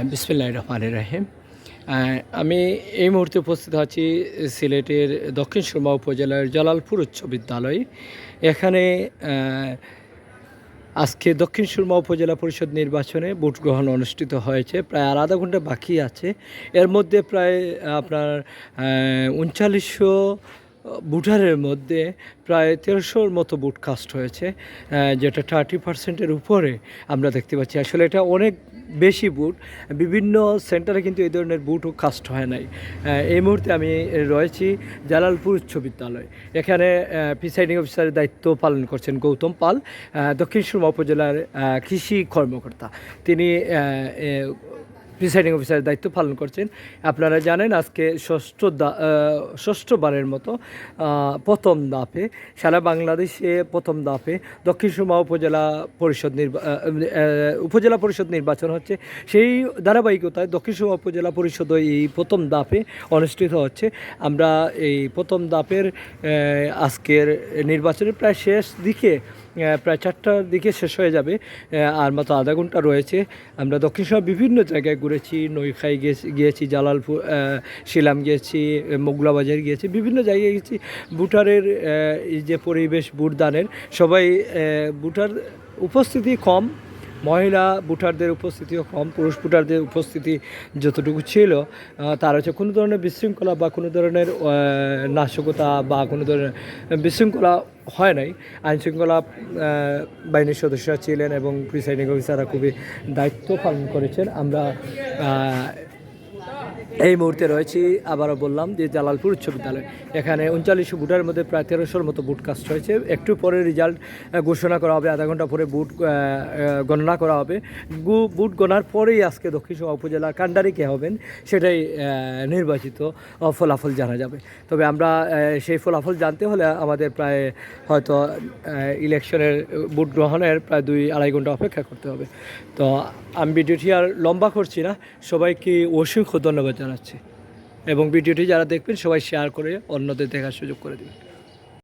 বিসমিল্লাহির রহমানির রহিম। আমি এই মুহূর্তে উপস্থিত আছি সিলেটের দক্ষিণ সুরমা উপজেলার জালালপুর উচ্চ বিদ্যালয়ে। এখানে আজকে দক্ষিণ সুরমা উপজেলা পরিষদ নির্বাচনে ভোট গ্রহণ অনুষ্ঠিত হয়েছে। প্রায় আর আধা ঘন্টা বাকি আছে। এর মধ্যে প্রায় আপনার ৩৯০০ ভোটারের মধ্যে প্রায় ১৩০০-র মতো ভোট কাস্ট হয়েছে, যেটা 30%-এর উপরে আমরা দেখতে পাচ্ছি। আসলে এটা অনেক বেশি ভোট। বিভিন্ন সেন্টারে কিন্তু এই ধরনের ভোটও কাস্ট হয় নাই। এই মুহূর্তে আমি রয়েছি জালালপুর উচ্চ বিদ্যালয়। এখানে প্রিসাইডিং অফিসারের দায়িত্ব পালন করছেন গৌতম পাল, দক্ষিণ সুরমা উপজেলার কৃষি কর্মকর্তা। তিনি প্রিসাইডিং অফিসারের দায়িত্ব পালন করছেন। আপনারা জানেন আজকে ষষ্ঠবারের মতো প্রথম ধাপে সারা বাংলাদেশে প্রথম ধাপে দক্ষিণ সুরমা উপজেলা পরিষদ নির্বাচন হচ্ছে। সেই ধারাবাহিকতায় দক্ষিণ সুরমা উপজেলা পরিষদ এই প্রথম ধাপে অনুষ্ঠিত হচ্ছে। আমরা এই প্রথম ধাপের আজকের নির্বাচনের প্রায় শেষ দিকে, প্রায় 4টার দিকে শেষ হয়ে যাবে, আর মাত্র আধা ঘন্টা রয়েছে। আমরা দক্ষিণ সুরমা বিভিন্ন জায়গায় ঘুরেছি, নৈখাই গিয়েছি, জালালপুর, শিলাম গিয়েছি, মোগলাবাজার গিয়েছি, বিভিন্ন জায়গায় গেছি। ভোটারের এই যে পরিবেশ, ভোটদানের সবাই ভোটার উপস্থিতি কম, মহিলা ভোটারদের উপস্থিতিও কম, পুরুষ ভোটারদের উপস্থিতি যতটুকু ছিল তার হচ্ছে কোনো ধরনের বিশৃঙ্খলা বা কোনো ধরনের নাশকতা বা কোনো ধরনের বিশৃঙ্খলা হয় নাই। আইনশৃঙ্খলা বাহিনীর সদস্যরা ছিলেন এবং প্রিসাইডিং অফিসাররা খুবই দায়িত্ব পালন করেছেন। আমরা এই মুহূর্তে রয়েছি, আবারও বললাম, যে জালালপুর উচ্চ বিদ্যালয়। এখানে ৩৯০০ ভোটারের মধ্যে প্রায় ১৩০০-র মতো ভোট কাস্ট হয়েছে। একটু পরে রেজাল্ট ঘোষণা করা হবে, আধা ঘন্টা পরে ভোট গণনা করা হবে। ভোট গণার পরেই আজকে দক্ষিণ সুরমা উপজেলার কান্ডারি কে হবেন সেটাই নির্বাচিত ফলাফল জানা যাবে। তবে আমরা সেই ফলাফল জানতে হলে আমাদের প্রায় হয়তো ইলেকশনের ভোট গ্রহণের প্রায় ২-২.৫ ঘন্টা অপেক্ষা করতে হবে। তো আমি ভিডিওটি আর লম্বা করছি না, সবাইকে অসংখ্য ধন্যবাদ জানাচ্ছি এবং ভিডিওটি যারা দেখবেন সবাই শেয়ার করে অন্যদের দেখার সুযোগ করে দেবেন।